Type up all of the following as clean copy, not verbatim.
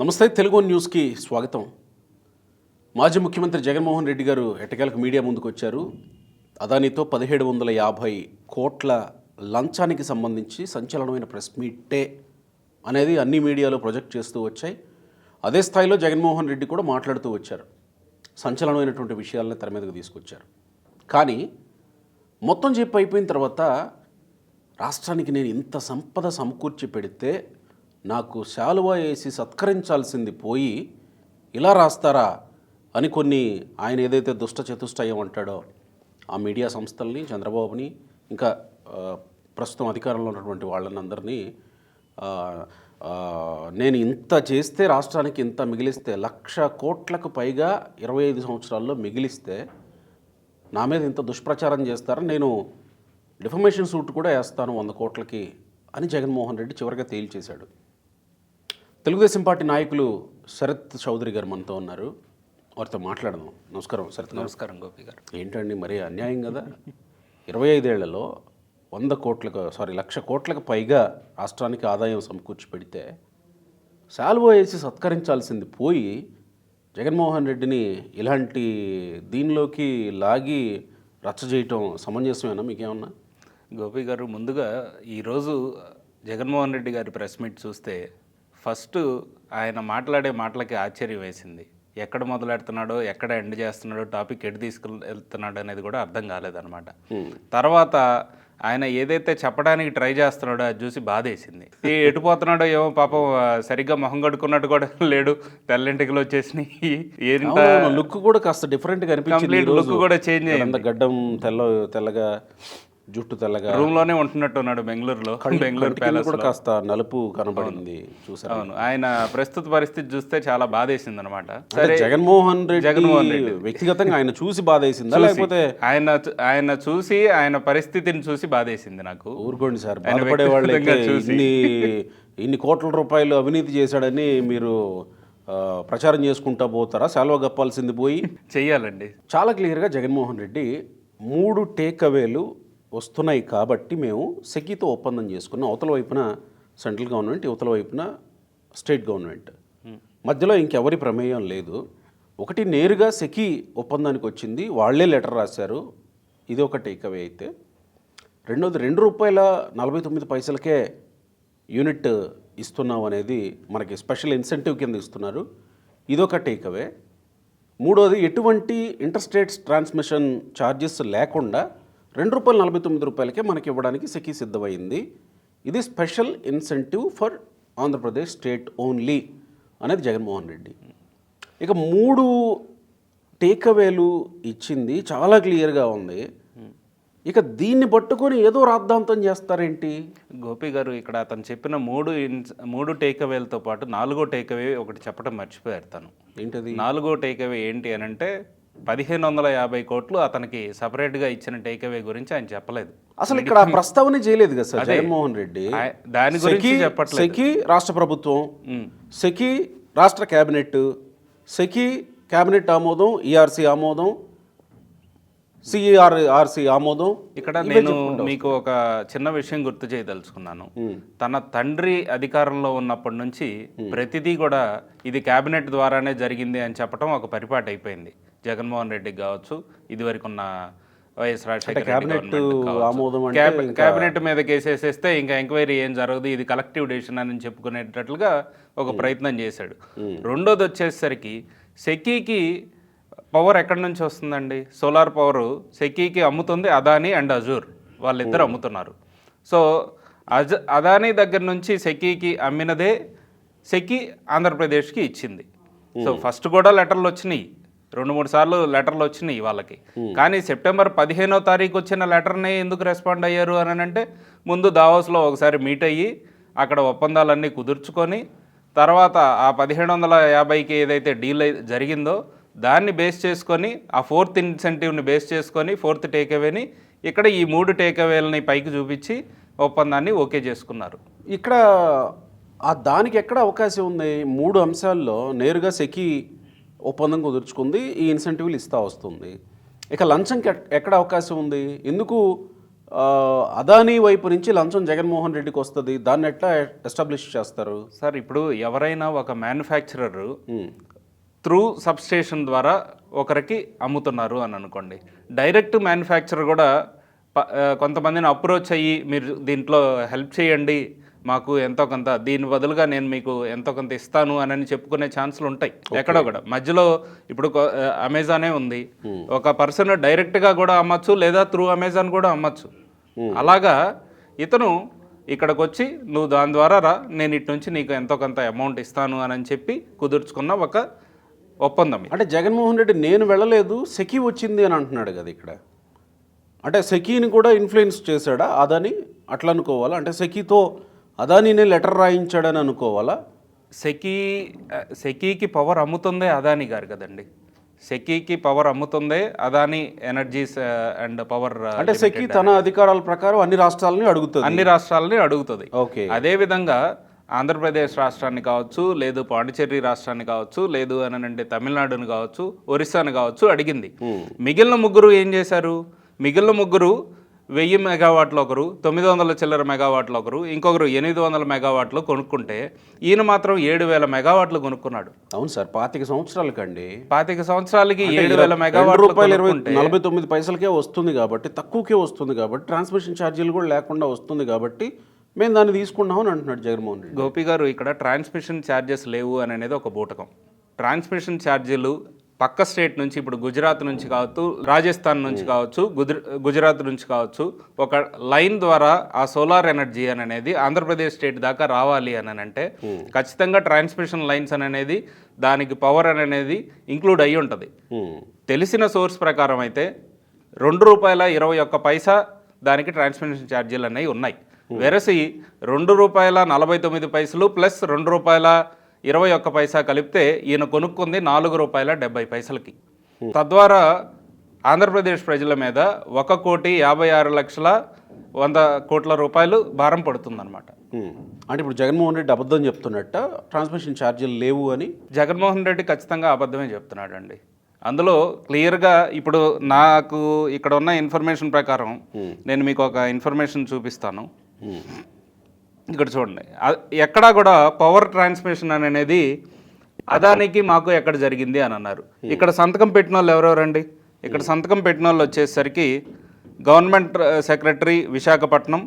నమస్తే, తెలుగు న్యూస్కి స్వాగతం. మాజీ ముఖ్యమంత్రి జగన్మోహన్ రెడ్డి గారు ఎట్టకేలకు మీడియా ముందుకు వచ్చారు. అదానితో 1750 కోట్ల లంచానికి సంబంధించి సంచలనమైన ప్రెస్ మీటే అనేది అన్ని మీడియాలో ప్రొజెక్ట్ చేస్తూ వచ్చాయి. అదే స్థాయిలో జగన్మోహన్ రెడ్డి కూడా మాట్లాడుతూ వచ్చారు. సంచలనమైనటువంటి విషయాలను తెర మీదకు తీసుకొచ్చారు. కానీ మొత్తం చెప్పి అయిపోయిన తర్వాత రాష్ట్రానికి నేను ఇంత సంపద సమకూర్చి పెడితే నాకు శాలువా వేసి సత్కరించాల్సింది పోయి ఇలా రాస్తారా అని కొన్ని ఆయన ఏదైతే దుష్ట చతుష్టయం అంటాడో ఆ మీడియా సంస్థల్ని, చంద్రబాబుని, ఇంకా ప్రస్తుతం అధికారంలో ఉన్నటువంటి వాళ్ళని అందరినీ నేను ఇంత చేస్తే రాష్ట్రానికి ఇంత మిగిలిస్తే 1,00,000 కోట్లకు పైగా 25 సంవత్సరాల్లో మిగిలిస్తే నా మీద ఇంత దుష్ప్రచారం చేస్తారని నేను డిఫమేషన్ సూట్ కూడా వేస్తాను 100 కోట్లకి అని జగన్మోహన్ రెడ్డి చివరిగా తేల్చేశాడు. తెలుగుదేశం పార్టీ నాయకులు శరత్ చౌదరి గారు మనతో ఉన్నారు. వారితో మాట్లాడదాం. నమస్కారం శరత్. నమస్కారం గోపి గారు. ఏంటండి మరి అన్యాయం కదా, 25 ఏళ్లలో 1,00,000 కోట్లకు పైగా రాష్ట్రానికి ఆదాయం సమకూర్చి పెడితే శాల్వో వేసి సత్కరించాల్సింది పోయి జగన్మోహన్ రెడ్డిని ఇలాంటి దీనిలోకి లాగి రచ్చ చేయటం సమంజసమేనా మీకేమన్నా? గోపి గారు, ముందుగా ఈరోజు జగన్మోహన్ రెడ్డి గారి ప్రెస్ మీట్ చూస్తే ఫస్ట్ ఆయన మాట్లాడే మాటలకి ఆశ్చర్యం వేసింది. ఎక్కడ మొదలెడుతున్నాడో, ఎక్కడ ఎండ్ చేస్తున్నాడో, టాపిక్ ఎటు తీసుకెళ్తున్నాడో అనేది కూడా అర్థం కాలేదన్నమాట. తర్వాత ఆయన ఏదైతే చెప్పడానికి ట్రై చేస్తున్నాడో అది చూసి బాధేసింది. ఎటుపోతున్నాడో ఏమో పాపం, సరిగ్గా మొహం కడుక్కున్నట్టు కూడా లేడు, తెల్లింటికలు వచ్చేసినాయి. లుక్ కూడా కాస్త డిఫరెంట్గా అనిపించింది. లుక్ కూడా చేంజ్ అయ్యింది. గడ్డం తెల్లగా, జుట్టు తెల్లగా, రూమ్ లోనే ఉంటున్నట్టు ఉన్నాడు బెంగళూరులో. బెంగళూరు ప్యాలెస్ కూడా కాస్త నలుపు కనబడింది చూసారు. అవును, ఆయన ప్రస్తుత పరిస్థితి చూస్తే చాలా బాధేసింది అనమాట. జగన్మోహన్ రెడ్డి వ్యక్తిగతంగా ఆయన చూసి బాధేసిందా, లేకపోతే ఆయన చూసి ఆయన పరిస్థితిని చూసి బాధేసింది నాకు. ఊరుకోండి సార్, బాధపడే వాళ్ళు ఇన్ని కోట్ల రూపాయలు అవినీతి చేశాడని మీరు ప్రచారం చేసుకుంటా పోతారా? సెలవు గప్పాల్సింది పోయి చెయ్యాలండి. చాలా క్లియర్గా జగన్మోహన్ రెడ్డి 3 టేక్ అవేలు వస్తున్నాయి కాబట్టి మేము సెకీతో ఒప్పందం చేసుకున్నాం. అవతల వైపున సెంట్రల్ గవర్నమెంట్, యువతల వైపున స్టేట్ గవర్నమెంట్, మధ్యలో ఇంకెవరి ప్రమేయం లేదు. ఒకటి నేరుగా సెకీ ఒప్పందానికి వచ్చింది, వాళ్లే లెటర్ రాశారు, ఇది ఒక టేక్ అవే. అయితే రెండోది ₹2.49 యూనిట్ ఇస్తున్నాం అనేది మనకి స్పెషల్ ఇన్సెంటివ్ కింద ఇస్తున్నారు, ఇదొక టేక్ అవే. మూడోది ఎటువంటి ఇంటర్స్టేట్స్ ట్రాన్స్మిషన్ ఛార్జెస్ లేకుండా ₹2.49 మనకి ఇవ్వడానికి సెకీ సిద్ధమైంది, ఇది special incentive for Andhra Pradesh state only అనేది జగన్మోహన్ రెడ్డి. ఇక 3 టేక్అవేలు ఇచ్చింది చాలా క్లియర్గా ఉంది. ఇక దీన్ని పట్టుకొని ఏదో రాద్ధాంతం చేస్తారేంటి? గోపి గారు, ఇక్కడ అతను చెప్పిన 3 టేక్అవేలతో పాటు 4వ టేక్అవే ఒకటి చెప్పడం మర్చిపోయారు తను. ఏంటది 4వ టేక్అవే ఏంటి అని అంటే 1,550 కోట్లు అతనికి సపరేట్గా ఇచ్చిన టేక్అవే గురించి ఆయన చెప్పలేదు. అసలు ఇక్కడ ప్రస్తావన చేయలేదు కదా సార్ జగన్మోహన్ రెడ్డి. దాని గురించి చెప్పట్లేదు. సెకీ రాష్ట్ర ప్రభుత్వం, సెకీ రాష్ట్ర కేబినెట్, సెకీ కేబినెట్ ఆమోదం, ఈఆర్సీ ఆమోదం, సిఆర్ఆర్సీ ఆమోదం. ఇక్కడ నేను మీకు ఒక చిన్న విషయం గుర్తు చేయదలుచుకున్నాను. తన తండ్రి అధికారంలో ఉన్నప్పటి నుంచి ప్రతిదీ కూడా ఇది కేబినెట్ ద్వారానే జరిగింది అని చెప్పడం ఒక పరిపాటి అయిపోయింది జగన్మోహన్ రెడ్డికి కావచ్చు, ఇదివరకు ఉన్న వైఎస్ రాజశేఖర కేబినెట్ మీద కేసేసేస్తే ఇంకా ఎంక్వైరీ ఏం జరగదు, ఇది కలెక్టివ్ డెసిషన్ అని చెప్పుకునేటట్లుగా ఒక ప్రయత్నం చేశాడు. రెండోది వచ్చేసరికి సెకీకి పవర్ ఎక్కడి నుంచి వస్తుందండి? సోలార్ పవర్ సెకీకి అమ్ముతుంది అదానీ అండ్ అజూర్, వాళ్ళిద్దరు అమ్ముతున్నారు. సో అదానీ దగ్గర నుంచి సెకీకి అమ్మినదే సెకీ ఆంధ్రప్రదేశ్కి ఇచ్చింది. సో ఫస్ట్ కూడా లెటర్లు వచ్చినాయి, 2-3 సార్లు లెటర్లు వచ్చినాయి వాళ్ళకి. కానీ సెప్టెంబర్ 15వ తారీఖు వచ్చిన లెటర్ని ఎందుకు రెస్పాండ్ అయ్యారు అని అంటే, ముందు దావోస్లో ఒకసారి మీట్ అయ్యి అక్కడ ఒప్పందాలన్నీ కుదుర్చుకొని తర్వాత ఆ 1,750కి ఏదైతే డీల్ జరిగిందో దాన్ని బేస్ చేసుకొని, ఆ 4th ఇన్సెంటివ్ని బేస్ చేసుకొని 4th టేక్అవేని ఇక్కడ ఈ 3 టేక్అవేలని పైకి చూపించి ఒప్పందాన్ని ఓకే చేసుకున్నారు. ఇక్కడ దానికి ఎక్కడ అవకాశం ఉంది? 3 అంశాల్లో నేరుగా సెకీ ఒప్పందం కుదుర్చుకుంది, ఈ ఇన్సెంటివ్లు ఇస్తూ వస్తుంది. ఇక లంచంకి ఎక్కడ అవకాశం ఉంది? ఎందుకు అదానీ వైపు నుంచి లంచం జగన్మోహన్ రెడ్డికి వస్తుంది, దాన్ని ఎట్లా ఎస్టాబ్లిష్ చేస్తారు? సార్ ఇప్పుడు ఎవరైనా ఒక మ్యానుఫ్యాక్చరర్ త్రూ సబ్స్టేషన్ ద్వారా ఒకరికి అమ్ముతున్నారు అని అనుకోండి, డైరెక్ట్ మ్యానుఫ్యాక్చరర్ కూడా కొంతమందిని అప్రోచ్ అయ్యి మీరు దీంట్లో హెల్ప్ చేయండి, మాకు ఎంతో కొంత దీని బదులుగా నేను మీకు ఎంతో కొంత ఇస్తాను అని చెప్పుకునే ఛాన్సులు ఉంటాయి ఎక్కడో కూడా. మధ్యలో ఇప్పుడు అమెజానే ఉంది, ఒక పర్సన్ డైరెక్ట్గా కూడా అమ్మచ్చు, లేదా త్రూ అమెజాన్ కూడా అమ్మచ్చు. అలాగా ఇతను ఇక్కడికి వచ్చి నువ్వు దాని ద్వారా రా, నేను ఇటు నుంచి నీకు ఎంతో కొంత అమౌంట్ ఇస్తాను అని చెప్పి కుదుర్చుకున్న ఒక ఒప్పందం. అంటే జగన్మోహన్ రెడ్డి నేను వెళ్ళలేదు, సెకీ వచ్చింది అని అంటున్నాడు కదా ఇక్కడ. అంటే సెకీని కూడా ఇన్ఫ్లుయెన్స్ చేశాడా అదాని? అట్లా అనుకోవాలా? అంటే సెకీతో అదానీనే లెటర్ రాయించాడని అనుకోవాలా? సెకీకి పవర్ అమ్ముతుందే అదాని గారు కదండి. సెకీకి పవర్ అమ్ముతుందే అదాని ఎనర్జీస్ అండ్ పవర్. అంటే సెకీ తన అధికారాల ప్రకారం అన్ని రాష్ట్రాలని అడుగుతుంది. ఓకే. అదేవిధంగా ఆంధ్రప్రదేశ్ రాష్ట్రాన్ని కావచ్చు, లేదు పాండిచేరి రాష్ట్రాన్ని కావచ్చు, లేదు అని అంటే తమిళనాడుని కావచ్చు, ఒరిస్సాని కావచ్చు అడిగింది. మిగిలిన ముగ్గురు ఏం చేశారు? మిగిలిన ముగ్గురు 1000 మెగావాట్లు ఒకరు, 900 చిల్లర మెగావాట్లు ఒకరు, ఇంకొకరు 800 మెగావాట్లు కొనుక్కుంటే ఈయన మాత్రం 7000 మెగావాట్లు కొనుక్కున్నాడు. అవును సార్, 25 సంవత్సరాలకండి. 25 సంవత్సరాలకి 7000 మెగావాట్లు రూపాయలు 49 పైసలకే వస్తుంది కాబట్టి, తక్కువకే వస్తుంది కాబట్టి, ట్రాన్స్మిషన్ ఛార్జీలు కూడా లేకుండా వస్తుంది కాబట్టి మేము దాన్ని తీసుకున్నామని అంటున్నాడు జగన్మోహన్ రెడ్డి. గోపి గారు, ఇక్కడ ట్రాన్స్మిషన్ ఛార్జెస్ లేవు అనేది ఒక బూటకం. ట్రాన్స్మిషన్ ఛార్జీలు పక్క స్టేట్ నుంచి, ఇప్పుడు గుజరాత్ నుంచి కావచ్చు, రాజస్థాన్ నుంచి కావచ్చు, గుజరాత్ నుంచి కావచ్చు, ఒక లైన్ ద్వారా ఆ సోలార్ ఎనర్జీ అని అనేది ఆంధ్రప్రదేశ్ స్టేట్ దాకా రావాలి అని అంటే ఖచ్చితంగా ట్రాన్స్మిషన్ లైన్స్ అనేది దానికి పవర్ అనేది ఇంక్లూడ్ అయ్యి ఉంటుంది. తెలిసిన సోర్స్ ప్రకారం అయితే ₹2.21 దానికి ట్రాన్స్మిషన్ ఛార్జీలు అనేవి ఉన్నాయి. వెరసి ₹2.49 ప్లస్ ₹2.21 కలిపితే ఈయన కొనుక్కుంది ₹4.70. తద్వారా ఆంధ్రప్రదేశ్ ప్రజల మీద 1,56,100,00,00,000 భారం పడుతుందన్నమాట. అంటే ఇప్పుడు జగన్మోహన్ రెడ్డి అబద్ధం చెప్తున్నట్ట, ట్రాన్స్మిషన్ ఛార్జీలు లేవు అని? జగన్మోహన్ రెడ్డి ఖచ్చితంగా అబద్ధమే చెప్తున్నాడు అండి. అందులో క్లియర్గా ఇప్పుడు నాకు ఇక్కడ ఉన్న ఇన్ఫర్మేషన్ ప్రకారం నేను మీకు ఒక ఇన్ఫర్మేషన్ చూపిస్తాను. ఇక్కడ చూడండి, ఎక్కడా కూడా పవర్ ట్రాన్స్మిషన్ అనేది అదానికి మాకు ఎక్కడ జరిగింది అని అన్నారు. ఇక్కడ సంతకం పెట్టిన వాళ్ళు ఎవరెవరండి? ఇక్కడ సంతకం పెట్టిన వాళ్ళు వచ్చేసరికి government secretary Visakhapatnam,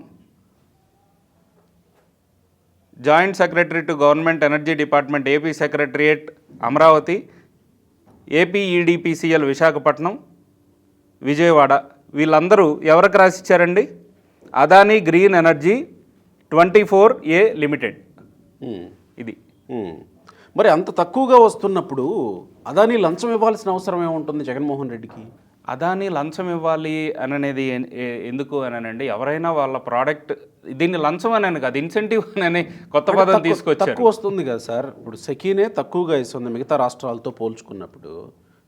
joint secretary to government energy department AP secretariat Amaravati, APEDPCL Visakhapatnam, Vijayawada. వీళ్ళందరూ ఎవరికి రాసిచ్చారండి? Adani green energy 24A limited. ఇది మరి అంత తక్కువగా వస్తున్నప్పుడు అదానీ లంచం ఇవ్వాల్సిన అవసరం ఏముంటుంది జగన్మోహన్ రెడ్డికి? అదానీ లంచం ఇవ్వాలి అనేది ఎందుకు అనండి, ఎవరైనా వాళ్ళ ప్రోడక్ట్, దీన్ని లంచం అని కాదు, ఇన్సెంటివ్ అని కొత్త పదం తీసుకొచ్చారు. తక్కువ వస్తుంది కదా సార్. ఇప్పుడు సెకీనే తక్కువగా ఇస్తుంది మిగతా రాష్ట్రాలతో పోల్చుకున్నప్పుడు.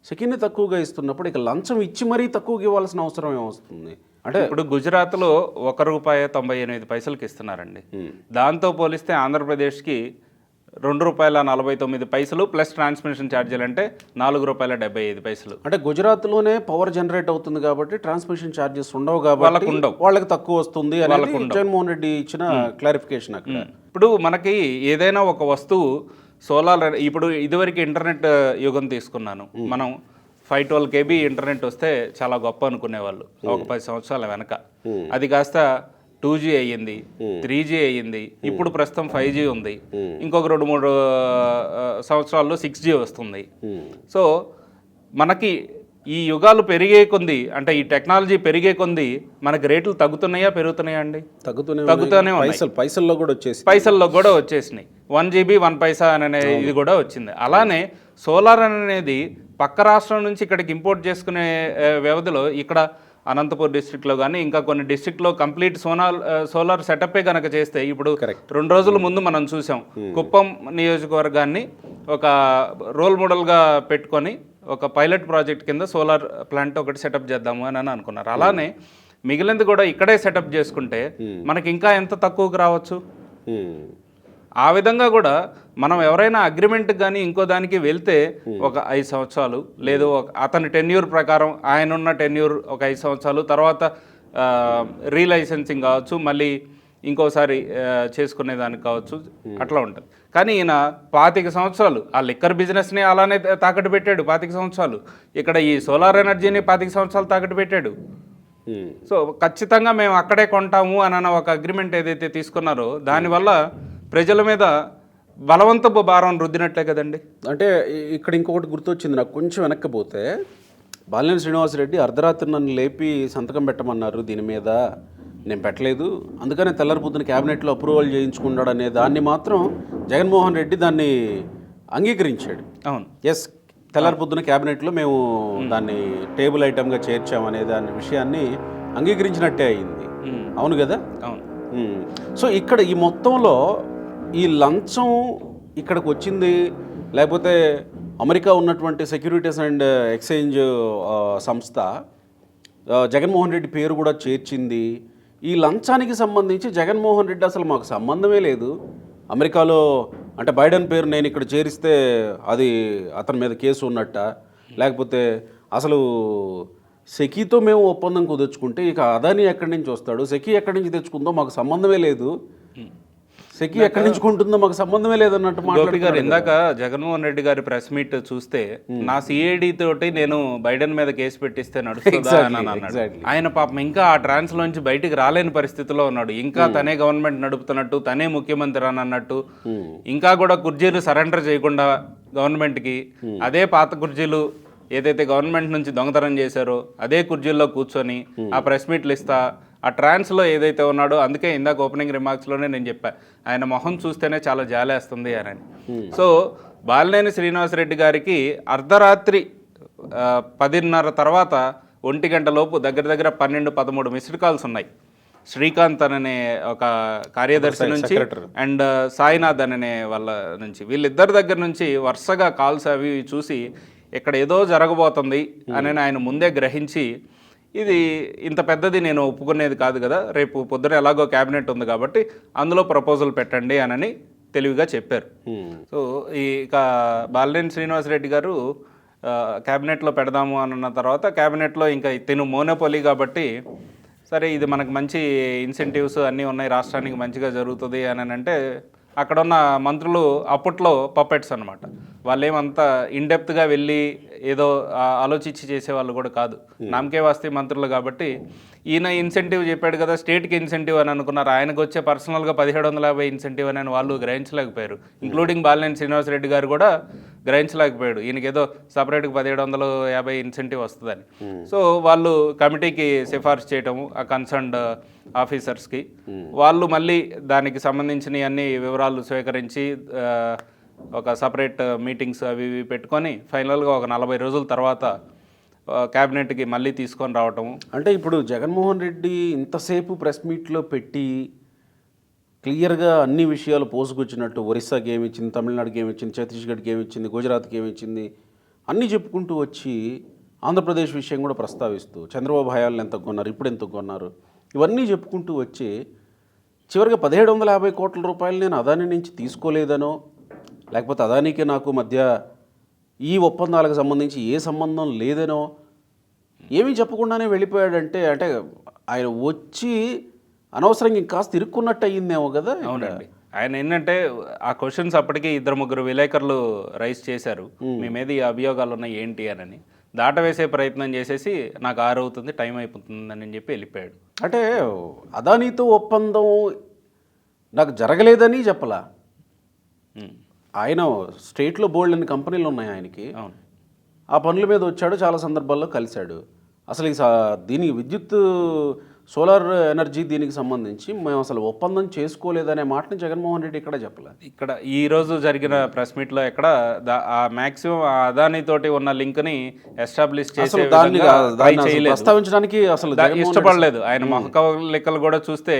సెకీనే తక్కువగా ఇస్తున్నప్పుడు ఇక లంచం ఇచ్చి మరీ తక్కువగా ఇవ్వాల్సిన అవసరం ఏమొస్తుంది? అంటే ఇప్పుడు గుజరాత్లో ₹1.98 ఇస్తున్నారండి. దాంతో పోలిస్తే ఆంధ్రప్రదేశ్కి ₹2.49 ప్లస్ ట్రాన్స్మిషన్ ఛార్జీలు అంటే ₹4.75. అంటే గుజరాత్లోనే పవర్ జనరేట్ అవుతుంది కాబట్టి ట్రాన్స్మిషన్ ఛార్జెస్ ఉండవు కాబట్టి వాళ్ళకి తక్కువ వస్తుంది అని జగన్మోహన్ రెడ్డి ఇచ్చిన క్లారిఫికేషన్ అక్కడ. ఇప్పుడు మనకి ఏదైనా ఒక వస్తువు సోలార్, ఇప్పుడు ఇదివరకు ఇంటర్నెట్ యుగం తీసుకున్నాను, మనం 512 KB ఇంటర్నెట్ వస్తే చాలా గొప్ప అనుకునేవాళ్ళు ఒక 10 సంవత్సరాల వెనక. అది కాస్త 2G అయ్యింది, 3G అయ్యింది, ఇప్పుడు ప్రస్తుతం 5G ఉంది, ఇంకొక 2-3 సంవత్సరాల్లో 6G వస్తుంది. సో మనకి ఈ యుగాలు పెరిగే కొంది, అంటే ఈ టెక్నాలజీ పెరిగే కొంది మనకి రేట్లు తగ్గుతున్నాయా పెరుగుతున్నాయా అండి? తగ్గుతూనే పైసల్లో కూడా వచ్చేసినాయి. 1 GB 1 పైసా అనే ఇది కూడా వచ్చింది. అలానే సోలార్ అనేది పక్క రాష్ట్రం నుంచి ఇక్కడికి ఇంపోర్ట్ చేసుకునే వ్యవధిలో ఇక్కడ అనంతపూర్ డిస్ట్రిక్ట్లో కానీ ఇంకా కొన్ని డిస్ట్రిక్ట్లో కంప్లీట్ సోలార్ సెటప్పే కనుక చేస్తే, ఇప్పుడు 2 రోజుల ముందు మనం చూసాం కుప్పం నియోజకవర్గాన్ని ఒక రోల్ మోడల్గా పెట్టుకొని ఒక పైలట్ ప్రాజెక్ట్ కింద సోలార్ ప్లాంట్ ఒకటి సెటప్ చేద్దాము అని అనుకున్నారు. అలానే మిగిలింది కూడా ఇక్కడే సెటప్ చేసుకుంటే మనకి ఇంకా ఎంత తక్కువకు రావచ్చు. ఆ విధంగా కూడా మనం ఎవరైనా అగ్రిమెంట్ కానీ ఇంకో దానికి వెళ్తే ఒక 5 సంవత్సరాలు, లేదు అతని టెన్యూర్ ప్రకారం ఆయన ఉన్న టెన్యూర్ ఒక 5 సంవత్సరాలు, తర్వాత రీలైసెన్సింగ్ కావచ్చు, మళ్ళీ ఇంకోసారి చేసుకునేదానికి కావచ్చు, అట్లా ఉంటుంది. కానీ ఈయన 25 సంవత్సరాలు ఆ లిక్కర్ బిజినెస్ని అలానే తాకట్టు పెట్టాడు, 25 సంవత్సరాలు. ఇక్కడ ఈ సోలార్ ఎనర్జీని 25 సంవత్సరాలు తాకట్టు పెట్టాడు. సో ఖచ్చితంగా మేము అక్కడే కొంటాము అని ఒక అగ్రిమెంట్ ఏదైతే తీసుకున్నారో దానివల్ల ప్రజల మీద బలవంతపు భారం రుద్దినట్లే కదండి. అంటే ఇక్కడ ఇంకొకటి గుర్తొచ్చింది నాకు, కొంచెం వెనక్కిపోతే బాలినేని శ్రీనివాసరెడ్డి అర్ధరాత్రి నన్ను లేపి సంతకం పెట్టమన్నారు దీని మీద, నేను పెట్టలేదు, అందుకనే తెల్లారి పొద్దున క్యాబినెట్లో అప్రూవల్ చేయించుకున్నాడు అనే దాన్ని మాత్రం జగన్మోహన్ రెడ్డి దాన్ని అంగీకరించాడు. అవును, ఎస్, తెల్లారి పొద్దున క్యాబినెట్లో మేము దాన్ని టేబుల్ ఐటమ్గా చేర్చామనే దాని విషయాన్ని అంగీకరించినట్టే అయింది. అవును కదా. అవును. సో ఇక్కడ ఈ మొత్తంలో ఈ లంచం ఇక్కడికి వచ్చింది, లేకపోతే అమెరికా ఉన్నటువంటి సెక్యూరిటీస్ అండ్ ఎక్స్చేంజ్ సంస్థ జగన్మోహన్ రెడ్డి పేరు కూడా చేర్చింది. ఈ లంచానికి సంబంధించి జగన్మోహన్ రెడ్డి అసలు మాకు సంబంధమే లేదు, అమెరికాలో అంటే బైడెన్ పేరు నేను ఇక్కడ చేరిస్తే అది అతని మీద కేసు ఉన్నట్ట, లేకపోతే అసలు సెకీతో మేము ఒప్పందం కుదుర్చుకుంటే ఇక అదానీ ఎక్కడి నుంచి వస్తాడు, సెకీ ఎక్కడి నుంచి తెచ్చుకుందో మాకు సంబంధమే లేదు, సెకీ ఎక్కడి నుంచి కొంటుందో మాకు సంబంధమే లేదన్నట్టు మాట్లాడుతున్నారు. ఇందాక జగన్మోహన్ రెడ్డి గారి ప్రెస్ మీట్ చూస్తే నా సిఐడి తోటి నేను బైడెన్ మీద కేసు పెట్టిస్తే నడుస్తుందా అని అన్నాడు. ఆయన పాపం ఇంకా ఆ ట్రాన్స్ లోంచి బయటికి రాలేని పరిస్థితిలో ఉన్నాడు. ఇంకా తనే గవర్నమెంట్ నడుపుతున్నట్టు, తనే ముఖ్యమంత్రి అని అన్నట్టు, ఇంకా కూడా కుర్జీలు సరెండర్ చేయకుండా గవర్నమెంట్కి అదే పాత కుర్జీలు ఏదైతే గవర్నమెంట్ నుంచి దొంగతనం చేశారో అదే కుర్జీల్లో కూర్చొని ఆ ప్రెస్ మీట్లు ఇస్తా ఆ ట్రాన్స్లో ఏదైతే ఉన్నాడో, అందుకే ఇందాక ఓపెనింగ్ రిమార్క్స్లోనే నేను చెప్పాను ఆయన మొహం చూస్తేనే చాలా జాలేస్తుంది అని. సో బాలినేని శ్రీనివాసరెడ్డి గారికి అర్ధరాత్రి 10:30 తర్వాత 1 గంట లోపు దగ్గర దగ్గర 12-13 మిస్డ్ కాల్స్ ఉన్నాయి. శ్రీకాంత్ అనే ఒక కార్యదర్శి నుంచి అండ్ సాయినాథ్ అనే వాళ్ళ నుంచి, వీళ్ళిద్దరి దగ్గర నుంచి వరుసగా కాల్స్ అవి చూసి ఇక్కడ ఏదో జరగబోతుంది అని ఆయన ముందే గ్రహించి, ఇది ఇంత పెద్దది నేను ఒప్పుకునేది కాదు కదా, రేపు పొద్దున ఎలాగో క్యాబినెట్ ఉంది కాబట్టి అందులో ప్రపోజల్ పెట్టండి అని తెలివిగా చెప్పారు. సో ఇక బాలినేని శ్రీనివాసరెడ్డి గారు క్యాబినెట్లో పెడదాము అన్న తర్వాత క్యాబినెట్లో ఇంకా తిను మోనోపోలీ కాబట్టి సరే ఇది మనకు మంచి ఇన్సెంటివ్స్ అన్నీ ఉన్నాయి, రాష్ట్రానికి మంచిగా జరుగుతుంది అని అంటే అక్కడ ఉన్న మంత్రులు అప్పట్లో పప్పెట్స్ అనమాట. వాళ్ళు ఏమంతా ఇన్డెప్త్గా వెళ్ళి ఏదో ఆలోచించి చేసేవాళ్ళు కూడా కాదు, నామకే వాస్తే మంత్రులు కాబట్టి. ఈయన ఇన్సెంటివ్ చెప్పాడు కదా, స్టేట్కి ఇన్సెంటివ్ అని అనుకున్నారు, ఆయనకు వచ్చే పర్సనల్గా 1750 ఇన్సెంటివ్ అని వాళ్ళు గ్రహించలేకపోయారు. ఇంక్లూడింగ్ బాలినేని శ్రీనివాసరెడ్డి గారు కూడా గ్రహించలేకపోయాడు, ఈయనకి ఏదో సపరేట్గా 1750 ఇన్సెంటివ్ వస్తుందని. సో వాళ్ళు కమిటీకి సిఫార్సు చేయటము ఆ కన్సర్న్డ్ ఆఫీసర్స్కి, వాళ్ళు మళ్ళీ దానికి సంబంధించిన అన్ని వివరాలు స్వీకరించి ఒక సపరేట్ మీటింగ్స్ అవి ఇవి పెట్టుకొని ఫైనల్గా ఒక 40 రోజుల తర్వాత క్యాబినెట్కి మళ్ళీ తీసుకొని రావటము. అంటే ఇప్పుడు జగన్మోహన్ రెడ్డి ఇంతసేపు ప్రెస్ మీట్లో పెట్టి క్లియర్గా అన్ని విషయాలు పోసుకొచ్చినట్టు, ఒరిస్సాకి ఏమి ఇచ్చింది, తమిళనాడుకి ఏమి ఇచ్చింది, ఛత్తీస్గఢ్కి ఏమి ఇచ్చింది, గుజరాత్కి ఏమి ఇచ్చింది అన్నీ చెప్పుకుంటూ వచ్చి ఆంధ్రప్రదేశ్ విషయం కూడా ప్రస్తావిస్తూ చంద్రబాబు హయాలను ఎంత కొన్నారు, ఇప్పుడు ఎంత కొన్నారు, ఇవన్నీ చెప్పుకుంటూ వచ్చి చివరిగా 1750 కోట్ల రూపాయలు నేను అదానీ నుంచి తీసుకోలేదనో, లేకపోతే అదానీకి నాకు మధ్య ఈ ఒప్పందాలకు సంబంధించి ఏ సంబంధం లేదనో ఏమీ చెప్పకుండానే వెళ్ళిపోయాడంటే, అంటే ఆయన వచ్చి అనవసరంగా ఇంకాస్త ఇరుక్కున్నట్టు అయ్యిందేమో కదా. అవునండి, ఆయన ఏంటంటే ఆ క్వశ్చన్స్ అప్పటికి 2-3 విలేకరులు రైజ్ చేశారు, మీ మీద ఈ అభియోగాలు ఉన్నాయి ఏంటి అని. దాటవేసే ప్రయత్నం చేసేసి నాకు 6 అవుతుంది, టైం అయిపోతుందని చెప్పి వెళ్ళిపోయాడు. అంటే అదానీతో ఒప్పందం నాకు జరగలేదని చెప్పలా, ఆయన స్టేట్లో బోల్డ్ అన్ని కంపెనీలు ఉన్నాయి ఆయనకి, ఆ పనుల మీద వచ్చాడు, చాలా సందర్భాల్లో కలిశాడు. అసలు దీనికి విద్యుత్ సోలార్ ఎనర్జీ దీనికి సంబంధించి మేము అసలు ఒప్పందం చేసుకోలేదనే మాటని జగన్మోహన్ రెడ్డి ఇక్కడ చెప్పలేదు. ఇక్కడ ఈరోజు జరిగిన ప్రెస్ మీట్లో ఎక్కడ మ్యాక్సిమం అదానితోటి ఉన్న లింక్ని ఎస్టాబ్లిష్ చేసి ప్రస్తావించడానికి అసలు ఇష్టపడలేదు. ఆయన మొహక లెక్కలు కూడా చూస్తే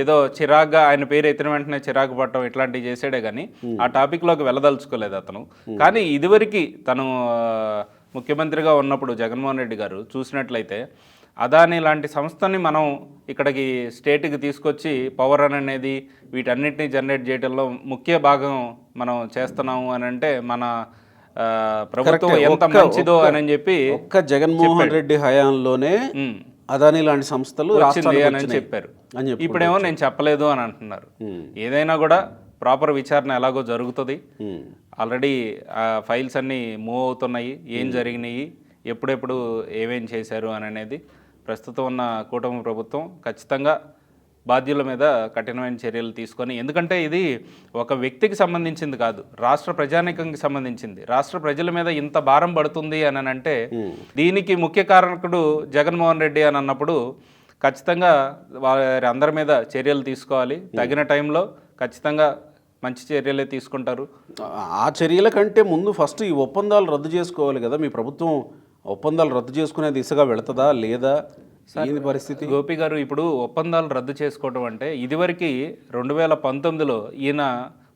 ఏదో చిరాగ్గా ఆయన పేరు ఎత్తిన వెంటనే చిరాకు పట్టడం ఇట్లాంటివి చేసాడే కానీ ఆ టాపిక్లోకి వెళ్ళదలుచుకోలేదు అతను. కానీ ఇదివరకు తను ముఖ్యమంత్రిగా ఉన్నప్పుడు జగన్మోహన్ రెడ్డి గారు చూసినట్లయితే అదానీ లాంటి సంస్థని మనం ఇక్కడికి స్టేట్కి తీసుకొచ్చి పవర్ అనేది వీటన్నిటిని జనరేట్ చేయడంలో ముఖ్య భాగం మనం చేస్తున్నాము అని అంటే మన ప్రభుత్వం ఎంత మంచిదో అని చెప్పి ఒక్క జగన్మోహన్ రెడ్డి హయాంలోనే అదానీ లాంటి సంస్థలు వచ్చింది రాష్ట్రానికి అని వచ్చినాయి చెప్పారు. అని చెప్పి ఇప్పుడేమో నేను చెప్పలేదు అని అంటున్నారు. ఏదైనా కూడా ప్రాపర్ విచారణ ఎలాగో జరుగుతుంది. ఆల్రెడీ ఆ ఫైల్స్ అన్నీ మూవ్ అవుతున్నాయి. ఏం జరిగినాయి, ఎప్పుడెప్పుడు ఏమేం చేశారు అని అనేది ప్రస్తుతం ఉన్న కూటమి ప్రభుత్వం ఖచ్చితంగా బాధ్యుల మీద కఠినమైన చర్యలు తీసుకొని, ఎందుకంటే ఇది ఒక వ్యక్తికి సంబంధించింది కాదు, రాష్ట్ర ప్రజానీకానికి సంబంధించింది. రాష్ట్ర ప్రజల మీద ఇంత భారం పడుతుంది అని అంటే దీనికి ముఖ్య కారకుడు జగన్మోహన్ రెడ్డి అని అన్నప్పుడు ఖచ్చితంగా వారి అందరి మీద చర్యలు తీసుకోవాలి. తగిన టైంలో ఖచ్చితంగా మంచి చర్యలే తీసుకుంటారు. ఆ చర్యల కంటే ముందు ఫస్ట్ ఈ ఒప్పందాలు రద్దు చేసుకోవాలి కదా. మీ ప్రభుత్వం ఒప్పందాలు రద్దు చేసుకునే దిశగా వెళుతుందా లేదా, ఏంది పరిస్థితి? గోపి గారు, ఇప్పుడు ఒప్పందాలు రద్దు చేసుకోవడం అంటే ఇదివరకు 2019లో ఈయన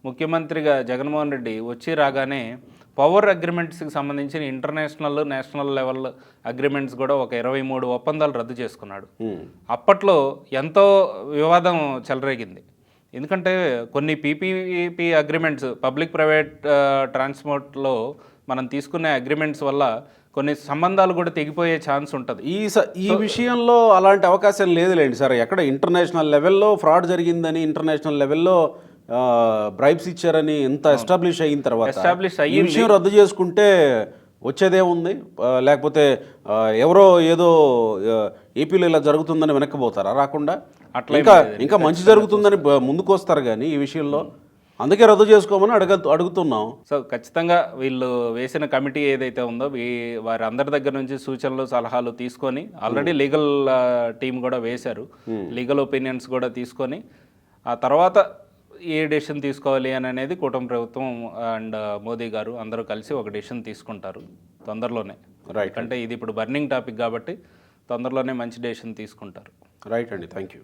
ముఖ్యమంత్రిగా జగన్మోహన్ రెడ్డి వచ్చి రాగానే పవర్ అగ్రిమెంట్స్కి సంబంధించిన ఇంటర్నేషనల్ నేషనల్ లెవెల్ అగ్రిమెంట్స్ కూడా ఒక 23 ఒప్పందాలు రద్దు చేసుకున్నాడు. అప్పట్లో ఎంతో వివాదం చెలరేగింది. ఎందుకంటే కొన్ని పీపీపీ అగ్రిమెంట్స్, పబ్లిక్ ప్రైవేట్ ట్రాన్స్పోర్ట్లో మనం తీసుకునే అగ్రిమెంట్స్ వల్ల కొన్ని సంబంధాలు కూడా తెగిపోయే ఛాన్స్ ఉంటుంది. ఈ విషయంలో అలాంటి అవకాశం లేదులేండి సార్. ఎక్కడ ఇంటర్నేషనల్ లెవెల్లో ఫ్రాడ్ జరిగిందని, ఇంటర్నేషనల్ లెవెల్లో బ్రైబ్స్ ఇచ్చారని ఎంత ఎస్టాబ్లిష్ అయిన తర్వాత ఈ విషయం రద్దు చేసుకుంటే వచ్చేదే ఉంది? లేకపోతే ఎవరో ఏదో ఏపీలో ఇలా జరుగుతుందని వెనక్కిపోతారా? రాకుండా అట్లా ఇంకా మంచి జరుగుతుందని ముందుకు వస్తారు కానీ ఈ విషయంలో. అందుకే రద్దు చేసుకోమని అడుగుతున్నాం. సో ఖచ్చితంగా వీళ్ళు వేసిన కమిటీ ఏదైతే ఉందో వారి అందరి దగ్గర నుంచి సూచనలు సలహాలు తీసుకొని ఆల్రెడీ లీగల్ టీం కూడా వేశారు. లీగల్ ఒపీనియన్స్ కూడా తీసుకొని ఆ తర్వాత ఏ డెసిషన్ తీసుకోవాలి అని అనేది కూటమి ప్రభుత్వం అండ్ మోదీ గారు అందరూ కలిసి ఒక డెసిషన్ తీసుకుంటారు తొందరలోనే. రైట్ అంటే ఇది ఇప్పుడు బర్నింగ్ టాపిక్ కాబట్టి తొందరలోనే మంచి డెసిషన్ తీసుకుంటారు. రైట్ అండి, థ్యాంక్ యూ.